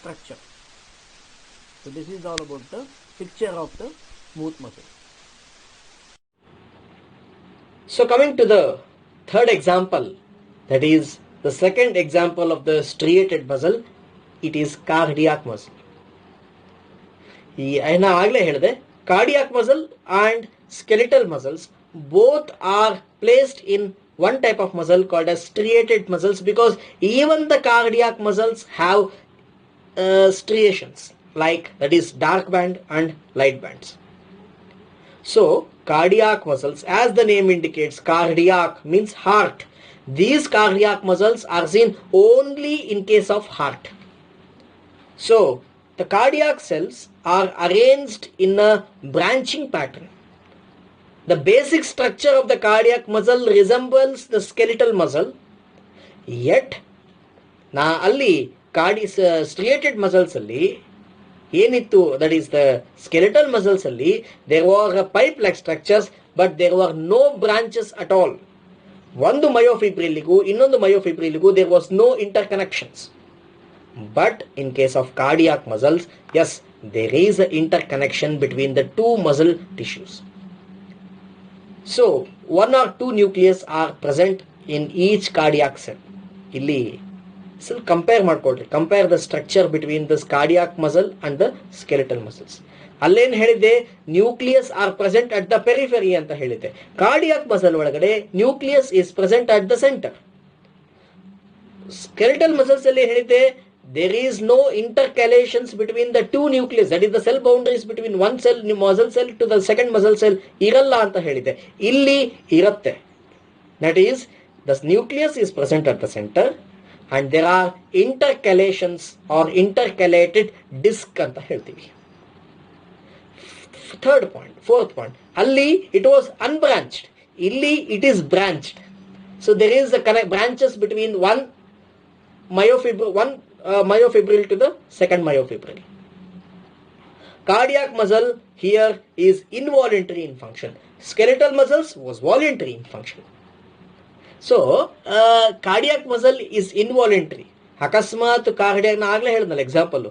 structure. So this is all about the picture of the smooth muscle. So coming to the third example, that is the second example of the striated muscle, it is cardiac muscle. ನಾನು ಆಗಲೇ ಹೇಳಿದೆ, cardiac muscle and skeletal muscles both are placed in one type of muscle called as striated muscles, because even the cardiac muscles have striations, like that is dark band and light bands. So cardiac muscles, as the name indicates, cardiac means heart. These cardiac muscles are seen only in case of heart. So the cardiac cells are arranged in a branching pattern. The basic structure of the cardiac muscle resembles the skeletal muscle, yet ಅಲ್ಲಿ striated muscles ಅಲ್ಲಿ ಏನಿತ್ತು, that is the skeletal muscles ಅಲ್ಲಿ there were pipe like structures, but there were no branches at all. ಒಂದು ಮಯೋಫಿಬ್ರಿಲ್ಗೂ ಇನ್ನೊಂದು ಮಯೋಫಿಬ್ರಿಲ್ಗೂ there was no interconnections. But in case of cardiac muscles, yes, there is an interconnection between the two muscle tissues. So one or two nucleus are present in each cardiac cell. ಇಲ್ಲಿ ಸ್ವಲ್ಪ compare ಮಾಡ್ಕೊಳ್ರಿ, compare the structure between this cardiac muscle and the skeletal muscles. ಅಲ್ಲೇನು ಹೇಳಿದ್ದೆ, nucleus are present at the periphery ಅಂತ ಹೇಳಿದ್ದೆ. Cardiac muscle ಒಳಗಡೆ nucleus is present at the centre. Skeletal muscles ಅಲ್ಲಿ ಹೇಳಿದ್ದೆ, there is no intercalations between the two nucleus, that is the cell boundaries between one cell, muscle cell to the second muscle cell ಇರಲ್ಲ ಅಂತ ಹೇಳಿದೆ. ಇಲ್ಲಿ ಇರುತ್ತೆ. That is, the nucleus is present at the center and there are intercalations or intercalated disc ಅಂತ ಹೇಳ್ತೀವಿ. Third point, fourth point, ಅಲ್ಲಿ it was unbranched, ಇಲ್ಲಿ it is branched. So there is a branches between one myofibril to the second myofibril. Cardiac muscle here is involuntary in function. Skeletal muscles was voluntary in function. So cardiac muscle is involuntary. ಅಕಸ್ಮಾತ್ cardiac, ನಾ ಆಗಲೇ ಹೇಳಿದ್ನಲ್ಲ example,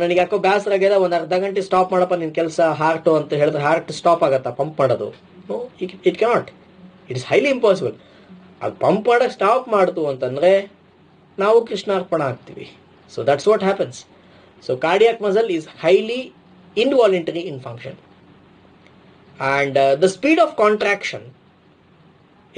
ನನಗೆ ಯಾಕೋ ಬೇಸರ ಆಗ್ಯದ, ಒಂದು ಅರ್ಧ ಗಂಟೆ ಸ್ಟಾಪ್ ಮಾಡಪ್ಪ ನಿನ್ನ ಕೆಲಸ ಹಾರ್ಟು ಅಂತ ಹೇಳಿದ್ರೆ ಹಾರ್ಟ್ ಸ್ಟಾಪ್ ಆಗತ್ತಾ ಪಂಪ್ ಮಾಡೋದು? No, it cannot, it is highly impossible. ಅದು ಪಂಪ್ ಮಾಡೋಕ್ಕೆ ಸ್ಟಾಪ್ ಮಾಡ್ತು ಅಂತಂದರೆ ನಾವು ಕೃಷ್ಣಾರ್ಪಣ ಆಗ್ತೀವಿ. So that's what happens. So cardiac muscle is highly involuntary in function and the speed of contraction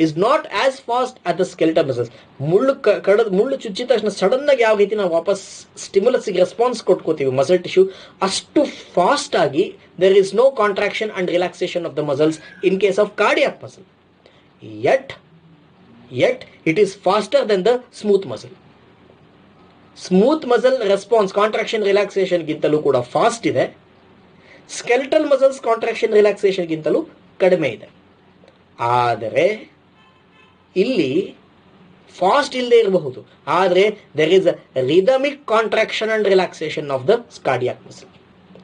is not as fast as the skeletal muscles. ಮುಳ್ಳು ಚುಚ್ಚಿದ ತಕ್ಷಣ sudden ಆಗಿ ಯಾವ ರೀತಿ ನಾವು ವಾಪಸ್ ಸ್ಟಿಮ್ಯುಲಸ್ಗೆ ರೆಸ್ಪಾನ್ಸ್ ಕೊಟ್ಕೋತೀವಿ ಮಸಲ್ ಟಿಶ್ಯೂ, ಅಷ್ಟು ಫಾಸ್ಟ್ ಆಗಿ there is no contraction and relaxation of the muscles in case of cardiac muscle. yet it is faster than the smooth muscle. Smooth muscle response contraction relaxation ಗಿಂತಲೂ ಕೂಡ fast ಇದೆ, skeletal muscles contraction relaxation ಗಿಂತಲೂ ಕಡಿಮೆ ಇದೆ. ಆದರೆ ಇಲ್ಲಿ fast ಇಲ್ಲದೆ ಇರಬಹುದು, ಆದರೆ there is a rhythmic contraction and relaxation of the cardiac muscle.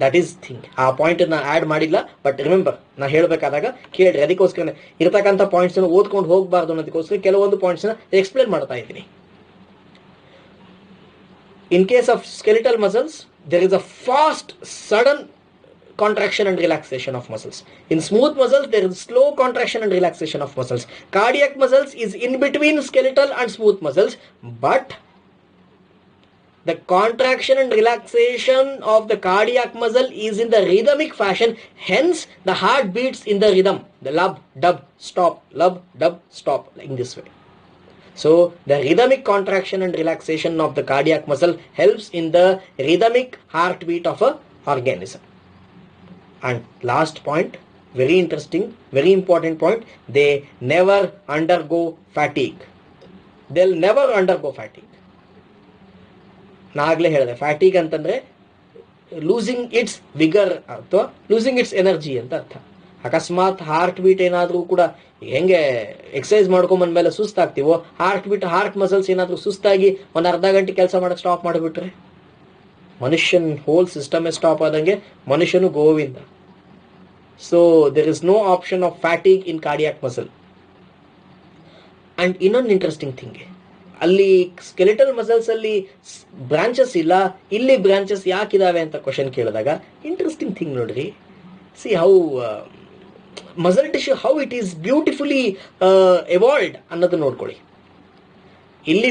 That is thing. ಆ ಪಾಯಿಂಟ್ ನಾನು ಆ್ಯಡ್ ಮಾಡಿಲ್ಲ, ಬಟ್ ರಿಮೆಂಬರ್, ನಾ ಹೇಳಬೇಕಾದಾಗ ಕೇಳ್ರಿ. ಅದಕ್ಕೋಸ್ಕರ ಇರತಕ್ಕಂಥ ಪಾಯಿಂಟ್ಸನ್ನು ಓದ್ಕೊಂಡು ಹೋಗಬಾರ್ದು ಅನ್ನೋದಕ್ಕೋಸ್ಕರ ಕೆಲವೊಂದು ಪಾಯಿಂಟ್ಸ್ನ ಎಕ್ಸ್ಪ್ಲೇನ್ ಮಾಡ್ತಾ ಇದ್ದೀನಿ. In case of skeletal muscles, there is a fast, sudden contraction and relaxation of muscles. In smooth muscles, there is slow contraction and relaxation of muscles. Cardiac muscles is in between skeletal and smooth muscles, but the contraction and relaxation of the cardiac muscle is in the rhythmic fashion. Hence, the heart beats in the rhythm. The lub, dub, stop, lub, dub, stop, in this way. So the rhythmic contraction and relaxation of the cardiac muscle helps in the rhythmic heartbeat of a organism. And last point, very interesting, very important point, they never undergo fatigue. They'll never undergo fatigue. ನಾಗಲೇ ಹೇಳಿದೆ, ಫ್ಯಾಟಿಗ್ ಅಂತಂದ್ರೆ losing it's vigour ಅಥವಾ losing it's energy ಅಂತ ಅರ್ಥ. ಅಕಸ್ಮಾತ್ heart beat ಏನಾದರೂ ಕೂಡ ಹೆಂಗೆ exercise ಮಾಡ್ಕೊಂಬಂದ್ಮೇಲೆ ಸುಸ್ತಾಗ್ತೀವೋ, heart muscles ಏನಾದರೂ ಸುಸ್ತಾಗಿ ಒಂದು ಅರ್ಧ ಗಂಟೆ ಕೆಲಸ ಮಾಡೋಕ್ಕೆ ಸ್ಟಾಪ್ ಮಾಡಿಬಿಟ್ರೆ ಮನುಷ್ಯನ್ ಹೋಲ್ ಸಿಸ್ಟಮೇ ಸ್ಟಾಪ್ ಆದಂಗೆ, ಮನುಷ್ಯನು Govinda. So there is no option of fatigue in cardiac muscle. And ಇನ್ನೊಂದು ಇಂಟ್ರೆಸ್ಟಿಂಗ್ ಥಿಂಗ್, ಅಲ್ಲಿ ಸ್ಕೆಲಿಟಲ್ ಮಸಲ್ಸ್ ಅಲ್ಲಿ ಬ್ರಾಂಚಸ್ ಇಲ್ಲ, ಇಲ್ಲಿ ಬ್ರಾಂಚಸ್ ಯಾಕಿದಾವೆ ಅಂತ ಕ್ವಶನ್ ಕೇಳಿದಾಗ ಇಂಟ್ರೆಸ್ಟಿಂಗ್ ಥಿಂಗ್ ನೋಡ್ರಿ. See how muscle tissue how it is beautifully evolved ಅನ್ನೋದು ನೋಡ್ಕೊಳ್ಳಿ. ಇಲ್ಲಿ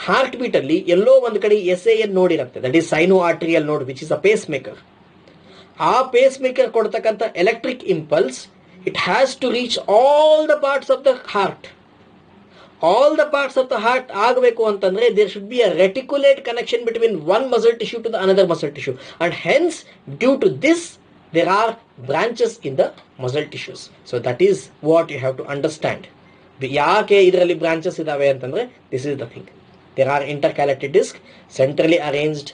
ಹಾರ್ಟ್ ಬೀಟ್ ಅಲ್ಲಿ ಎಲ್ಲೋ ಒಂದು ಕಡೆ SAN ನೋಡ್ ಇರುತ್ತೆ, that is sinoatrial node which is a pacemaker. ಆ ಪೇಸ್ ಮೇಕರ್ ಕೊಡ್ತಕ್ಕಂಥ electric impulse it has to reach all the parts of the heart. All the parts of the heart ಆಗಬೇಕು ಅಂತಂದ್ರೆ there should be a reticulate connection between one muscle tissue to the another muscle tissue, and hence due to this there are branches in the muscle tissues. So that is what you have to understand. ಯಾಕೆ ಇದರಲ್ಲಿ branches ಇದಾವೆ ಅಂತಂದ್ರೆ this is the thing. There are intercalated disc, centrally arranged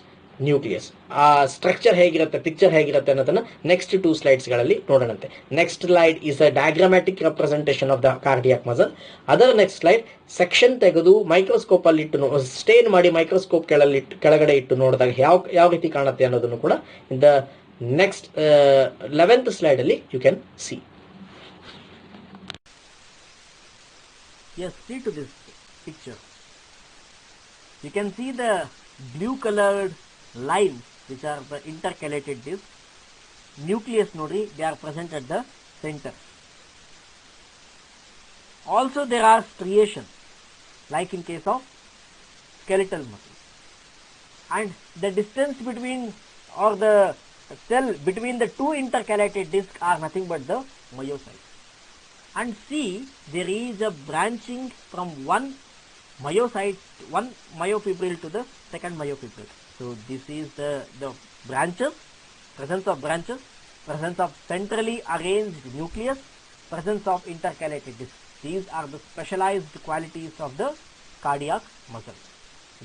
nucleus. ಆ structure ಹೇಗಿರುತ್ತೆ, picture ಹೇಗಿರುತ್ತೆ ಅನ್ನೋದನ್ನ next 2 ಸ್ಲೈಡ್ಸ್ಗಳಲ್ಲಿ ನೋಡೋಣಂತೆ. Next slide is a diagrammatic representation of the cardiac muscle. Other next slide section ತೆಗೆದು ಮೈಕ್ರೋಸ್ಕೋಪ್ ಅಲ್ಲಿ ಇಟ್ಟು ಸ್ಟೇನ್ ಮಾಡಿ ಮೈಕ್ರೋಸ್ಕೋಪ್ ಕೆಳಗಡೆ ಇಟ್ಟು ನೋಡಿದಾಗ ಯಾವ ರೀತಿ ಕಾಣುತ್ತೆ ಅನ್ನೋದನ್ನು ಕೂಡ in the next 11th slide ali you can see. Yes, see to this picture. You can see the blue colored lines which are the intercalated disc. Nucleus nodri, they are present at the center. Also there are striations like in case of skeletal muscle, and the distance between or the cell between the 2 intercalated discs are nothing but the myocytes. And see, there is a branching from one myocyte, one myofibril to the second myofibril. So this is the branches, presence of branches, presence of centrally arranged nucleus, presence of intercalated discs. These are the specialized qualities of the cardiac muscle.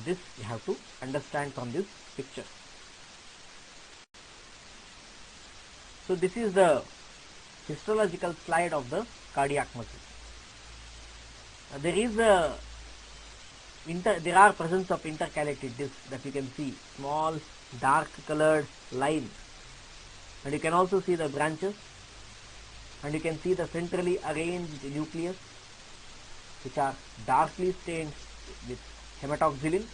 This you have to understand from this picture. So this is the histological slide of the cardiac muscle. There are presence of intercalated discs that you can see, small dark colored lines, and you can also see the branches, and you can see the centrally arranged nucleus which are darkly stained with hematoxylin,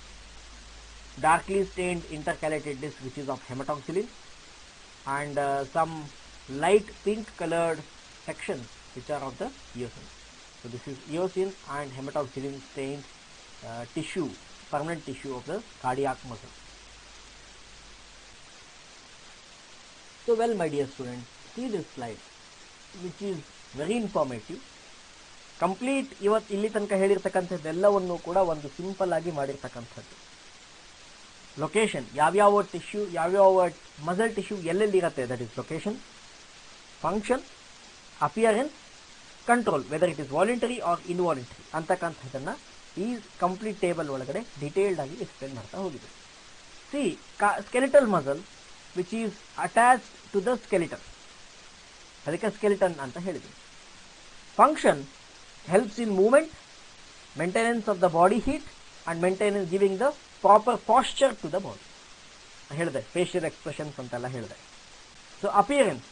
darkly stained intercalated disc which is of hematoxylin, and some light pink colored sections which are of the eosin. So this is eosin and hematoxylin stained tissue, permanent tissue of the cardiac muscle. So well, my dear students, see this slide which is very informative. Complete ಇವತ್ತು ಇಲ್ಲಿ ತನಕ ಹೇಳಿರ್ತಕ್ಕಂಥದ್ದೆಲ್ಲವನ್ನು ಕೂಡ ಒಂದು simple ಆಗಿ ಮಾಡಿರ್ತಕ್ಕಂಥದ್ದು. Location, ಯಾವ್ಯಾವ tissue, ಯಾವ್ಯಾವ muscle tissue ಎಲ್ಲೆಲ್ಲಿ ಇರುತ್ತೆ, that is location, function, appearance, control, whether it is voluntary or involuntary ಅಂತಕ್ಕಂಥದ್ದನ್ನು ಈ ಕಂಪ್ಲೀಟ್ ಟೇಬಲ್ ಒಳಗಡೆ ಡಿಟೇಲ್ಡ್ ಆಗಿ ಎಕ್ಸ್ಪ್ಲೇನ್ ಮಾಡ್ತಾ ಹೋಗಿದೆ. See, skeletal muscle which is attached to the skeleton, ಅದಕ್ಕೆ ಸ್ಕೆಲಿಟನ್ ಅಂತ ಹೇಳಿದ್ವಿ. Function helps in movement, maintenance of the body heat, and maintenance, giving the proper posture to the body. ಹೇಳಿದೆ facial expressions ಅಂತೆಲ್ಲ ಹೇಳಿದೆ. So appearance,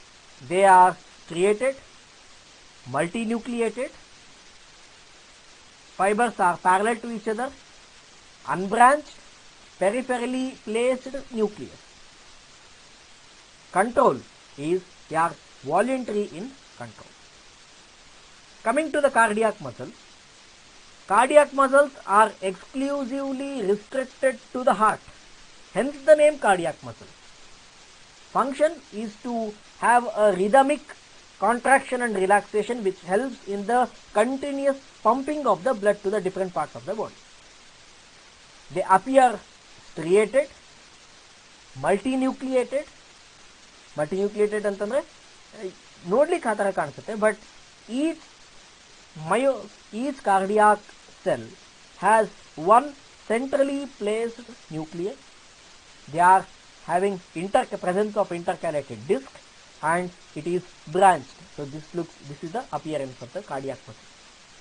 they are striated, multinucleated, fibers are parallel to each other, unbranched, peripherally placed nucleus. Control is they are voluntary in control. Coming to the cardiac muscle, cardiac muscles are exclusively restricted to the heart, hence the name cardiac muscle. Function is to have a rhythmic contraction and relaxation which helps in the continuous pumping of the blood to the different parts of the body. They appear striated, multinucleated ಅಂತಂದ್ರೆ ನೋಡ್ಲಿಕ್ಕೆ ಆ ಥರ ಕಾಣಿಸುತ್ತೆ, but each cardiac cell has one centrally placed nucleus. They are having presence of intercalated disc, and it is branched. So this is the appearance of the cardiac muscle.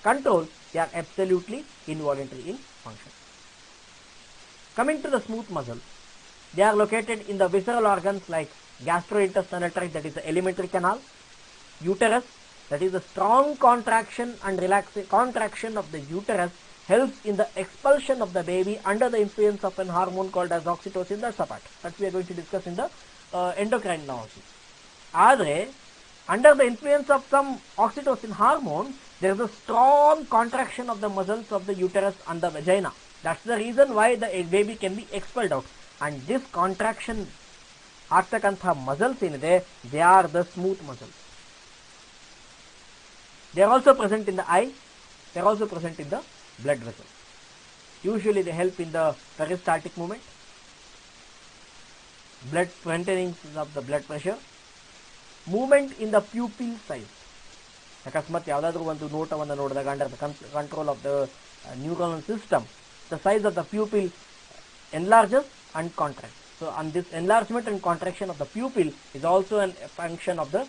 Control, they are absolutely involuntary in function. Coming to the smooth muscle, they are located in the visceral organs like gastrointestinal tract, that is the alimentary canal, uterus, that is the strong contraction and contraction of the uterus helps in the expulsion of the baby under the influence of an hormone called as oxytocin. That's a part that we are going to discuss in the endocrinology. ಆದರೆ under the influence of some oxytocin hormone, there is a strong contraction of the muscles of the uterus and the vagina. That's the reason why the baby can be expelled out. And this contraction ಆಗ್ತಕ್ಕಂಥ muscles ಏನಿದೆ, they are the smooth muscles. They are also present in the eye. They are also present in the blood vessels. Usually they help in the peristaltic movement, blood strengthening of the blood pressure, movement in the pupil size. ಅಕಸ್ಮಾತ್ ಯಾವುದಾದ್ರೂ ಒಂದು ನೋಟವನ್ನು ನೋಡಿದಾಗ under the control of the neuronal system, the size of the pupil enlarges and contracts. So, and this enlargement and contraction of the pupil is also a function of the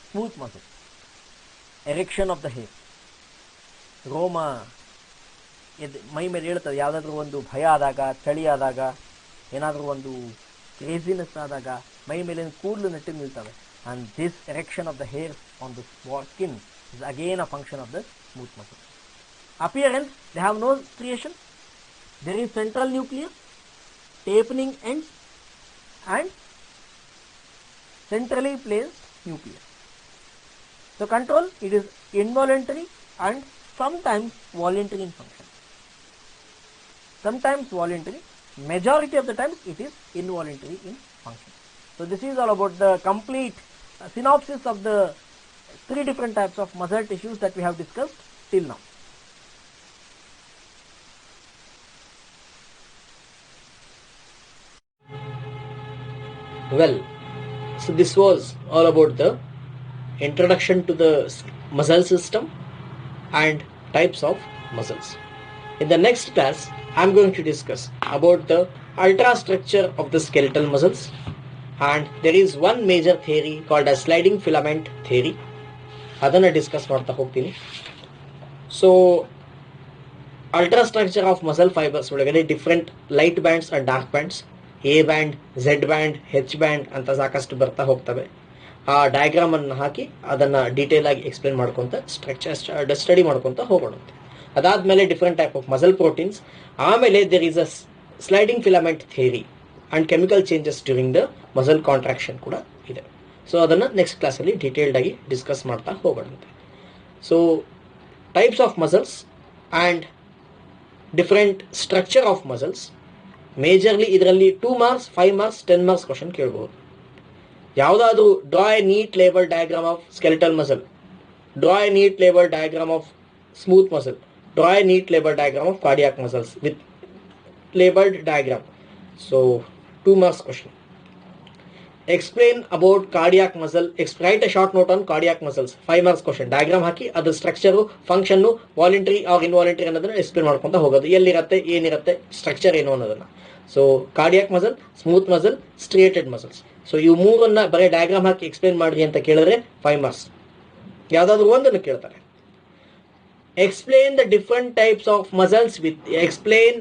smooth muscle. Erection of the hair. ರೋಮ ಮೈ ಮೇಲೆ ಹೇಳ್ತದೆ, ಯಾವುದಾದ್ರೂ ಒಂದು ಭಯ ಆದಾಗ, ಚಳಿ ಆದಾಗ, ಏನಾದರೂ ಒಂದು ಕ್ರೇಜಿನೆಸ್ ಆದಾಗ ಮೈ ಮೇಲೆ ಕೂದಲು ನೆಟ್ಟಿ ನಿಲ್ತವೆ. And this erection of the hair on the skin is again a function of the smooth muscle. Appearance, they have no striation. There is central nucleus, tapering ends and centrally placed nucleus. So control, it is involuntary and sometimes voluntary in function. Sometimes voluntary, majority of the times it is involuntary in function. So this is all about the complete synopsis of the three different types of muscle tissues that we have discussed till now. Well, so this was all about the introduction to the muscle system and types of muscles. In the next class, I am going to discuss about the ultrastructure of the skeletal muscles, and there is one major theory called as sliding filament theory. ಅದನ್ನು discuss ಮಾಡ್ತಾ ಹೋಗ್ತೀನಿ. So ultrastructure of muscle fibres ಒಳಗಡೆ different light bands and dark bands, A band, Z band, H band ಅಂತ ಸಾಕಷ್ಟು ಬರ್ತಾ ಹೋಗ್ತವೆ. ಆ diagram ಅನ್ನು ಹಾಕಿ ಅದನ್ನು ಡೀಟೇಲ್ ಆಗಿ ಎಕ್ಸ್ಪ್ಲೇನ್ ಮಾಡ್ಕೊತ ಸ್ಟಡಿ ಮಾಡ್ಕೊತ ಹೋಗೋಣ. ಅದಾದಮೇಲೆ different type of muscle proteins, ಆಮೇಲೆ there is a sliding filament theory and chemical changes during the muscle contraction ಕೂಡ ಇದೆ. ಸೊ ಅದನ್ನು ನೆಕ್ಸ್ಟ್ ಕ್ಲಾಸಲ್ಲಿ ಡೀಟೇಲ್ಡ್ ಆಗಿ ಡಿಸ್ಕಸ್ ಮಾಡ್ತಾ ಹೋಗೋಣಂತೆ. So types of muscles and different structure of muscles, majorly ಇದರಲ್ಲಿ 2 marks, 5 marks, 10 marks question ಕೇಳ್ಬೋದು. ಯಾವುದಾದ್ರೂ draw a neat label diagram of skeletal muscle, draw a neat label diagram of smooth muscle, draw a neat label diagram of cardiac muscles with labeled diagram. So 2 marks question. Explain about cardiac muscle. Write a short note on cardiac muscles. 5 marks question. Diagram ಹಾಕಿ ಅದು structure, function, voluntary or involuntary ಅನ್ನೋದನ್ನ explain ಮಾಡ್ಕೊಂತ ಹೋಗೋದು. ಎಲ್ಲಿರುತ್ತೆ, ಏನಿರುತ್ತೆ, structure ಏನು ಅನ್ನೋದನ್ನ. So cardiac muscle, smooth muscle, striated muscles. So ಇವು ಮೂರನ್ನ ಬರೀ ಡಯಾಗ್ರಾಮ್ ಹಾಕಿ ಎಕ್ಸ್ಪ್ಲೇನ್ ಮಾಡ್ರಿ ಅಂತ ಕೇಳಿದ್ರೆ 5 ಮಾರ್ಕ್ಸ್. ಯಾವುದಾದ್ರೂ ಒಂದನ್ನು ಕೇಳ್ತಾರೆ. Explain the different types of muscles with explain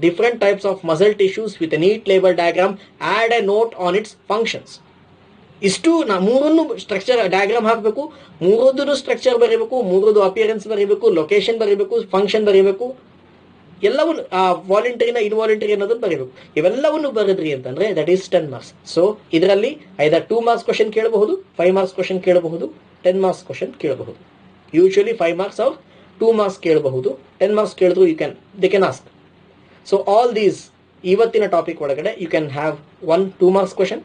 different types of muscle tissues with a neat label diagram, add a note on its functions. ಇಷ್ಟು ಮೂರನ್ನು ಸ್ಟ್ರಕ್ಚರ್ ಡಯಾಗ್ರಾಮ್ ಹಾಕಬೇಕು, ಮೂರದ್ದು ಸ್ಟ್ರಕ್ಚರ್ ಬರೀಬೇಕು, ಮೂರದ್ದು ಅಪಿಯರೆನ್ಸ್ ಬರೀಬೇಕು, ಲೊಕೇಶನ್ ಬರೀಬೇಕು, ಫಂಕ್ಷನ್ ಬರೀಬೇಕು, ಎಲ್ಲವನ್ನು ವಾಲಂಟರಿನ ಇನ್ವಾಲಂಟರಿ ಅನ್ನೋದನ್ನು ಬರೀಬೇಕು. ಇವೆಲ್ಲವನ್ನು ಬರೆದ್ರಿ ಅಂತಂದ್ರೆ ದಟ್ ಈಸ್ 10 ಮಾರ್ಕ್ಸ್. ಸೊ ಇದರಲ್ಲಿ ಐದರ್ 2 ಮಾರ್ಕ್ಸ್ ಕ್ವಶನ್ ಕೇಳಬಹುದು, 5 ಮಾರ್ಕ್ಸ್ ಕ್ವಶನ್ ಕೇಳಬಹುದು, 10 ಮಾರ್ಕ್ಸ್ ಕ್ವಶನ್ ಕೇಳಬಹುದು. ಯೂಶುವಲಿ 5 ಮಾರ್ಕ್ಸ್ ಆರ್ 2 ಮಾರ್ಕ್ಸ್ ಕೇಳಬಹುದು, 10 ಮಾರ್ಕ್ಸ್ ಕೇಳಿದ್ರು they can ask. So all these ಇವತ್ತಿನ ಟಾಪಿಕ್ ಒಳಗಡೆ you can have 1 2 marks question,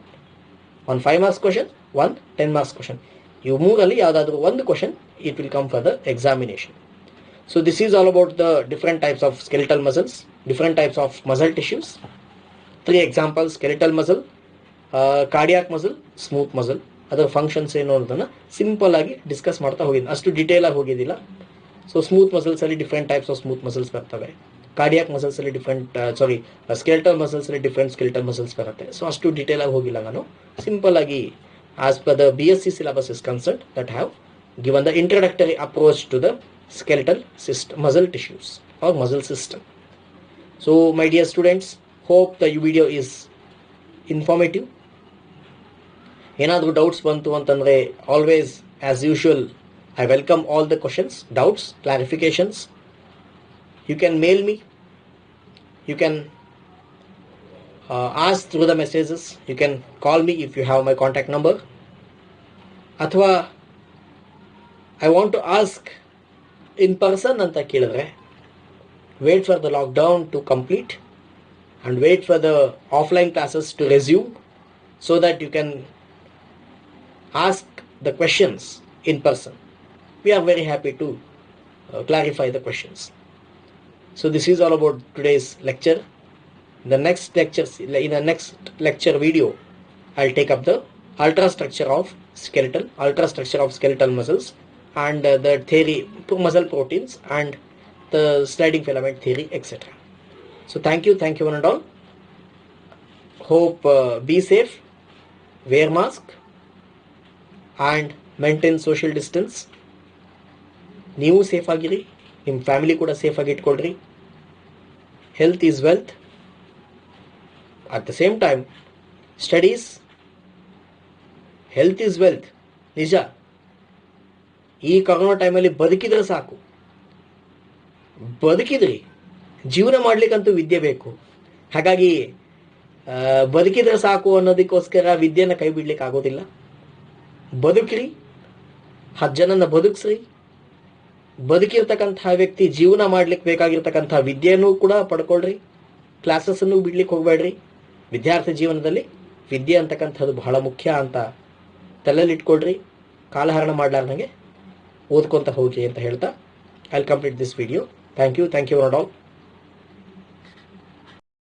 1 5 marks question, 1 10 marks question. ಇವು ಮೂರಲ್ಲಿ ಯಾವುದಾದ್ರೂ ಒಂದು question it will come for the examination. So this is all about the different types of skeletal muscles, different types of muscle tissues. 3 examples: skeletal muscle, cardiac muscle, smooth muscle. ಅದರ functions ಏನು ಅನ್ನೋದನ್ನು simple ಆಗಿ discuss ಮಾಡ್ತಾ ಹೋಗಿದ್ದೀನಿ, ಅಷ್ಟು detail ಆಗಿ ಹೋಗಿದ್ದಿಲ್ಲ. So smooth muscles ಅಲ್ಲಿ different types of smooth muscles ಬರ್ತವೆ, ಕಾರ್ಡಿಯಾಕ್ ಮಸಲ್ಸ್ ಅಲ್ಲಿ ಡಿಫರೆಂಟ್ ಸ್ಕೆಲಿಟಲ್ ಮಸಲ್ಸ್ ಅಲ್ಲಿ ಡಿಫರೆಂಟ್ ಸ್ಕೆಲಿಟಲ್ ಮಸಲ್ಸ್ ಬರುತ್ತೆ. ಸೊ ಅಷ್ಟು ಡೀಟೇಲ್ ಆಗಿ ಹೋಗಿಲ್ಲ ನಾನು, ಸಿಂಪಲ್ ಆಗಿ as per the BSc syllabus is concerned that have given the introductory approach to the skeletal system, muscle tissues or muscle system. So my dear students, hope the video is informative. ಏನಾದರೂ doubts ಬಂತು ಅಂತಂದರೆ always as usual I welcome all the questions, doubts, clarifications. You can mail me. You can ask through the messages. You can call me if you have my contact number. ಅಥವಾ I want to ask in person ಅಂತ ಕೇಳಿದ್ರೆ wait for the lockdown to complete and wait for the offline classes to resume so that you can ask the questions in person. We are very happy to clarify the questions. So this is all about today's lecture. In the next lecture video, I'll take up the ultrastructure of skeletal muscles and the theory, muscle proteins and the sliding filament theory, etc. So thank you one and all. Hope be safe, wear mask and maintain social distance. ನೀವು safe ಆಗಿರಿ, ನಿಮ್ಮ family ಕೂಡ safe ಆಗಿ ಇಟ್ಕೊಳ್ರಿ. Health is wealth. At the same time studies, health is wealth. ನಿಜ, ಈ corona ಟೈಮಲ್ಲಿ ಬದುಕಿದ್ರೆ ಸಾಕು. ಬದುಕಿದ್ರಿ, ಜೀವನ ಮಾಡ್ಲಿಕ್ಕಂತೂ ವಿದ್ಯೆ ಬೇಕು. ಹಾಗಾಗಿ ಬದುಕಿದ್ರೆ ಸಾಕು ಅನ್ನೋದಕ್ಕೋಸ್ಕರ ವಿದ್ಯೆನ ಕೈ ಬಿಡ್ಲಿಕ್ಕೆ ಆಗೋದಿಲ್ಲ. ಬದುಕ್ರಿ, 10 ಜನನ ಬದುಕಿಸ್ರಿ. ಬದುಕಿರ್ತಕ್ಕಂಥ ವ್ಯಕ್ತಿ ಜೀವನ ಮಾಡ್ಲಿಕ್ಕೆ ಬೇಕಾಗಿರ್ತಕ್ಕಂಥ ವಿದ್ಯೆನೂ ಕೂಡ ಪಡ್ಕೊಳ್ರಿ. ಕ್ಲಾಸಸ್ಸನ್ನು ಬಿಡ್ಲಿಕ್ಕೆ ಹೋಗಬೇಡ್ರಿ. ವಿದ್ಯಾರ್ಥಿ ಜೀವನದಲ್ಲಿ ವಿದ್ಯೆ ಅಂತಕ್ಕಂಥದ್ದು ಬಹಳ ಮುಖ್ಯ ಅಂತ ತಲೆಯಲ್ಲಿ ಇಟ್ಕೊಳ್ರಿ. ಕಾಲಹರಣ ಮಾಡಲಾರ್ದಂಗೆ ಓದ್ಕೊತ ಹೋಗಿ ಅಂತ ಹೇಳ್ತಾ I will complete this video. Thank you not all.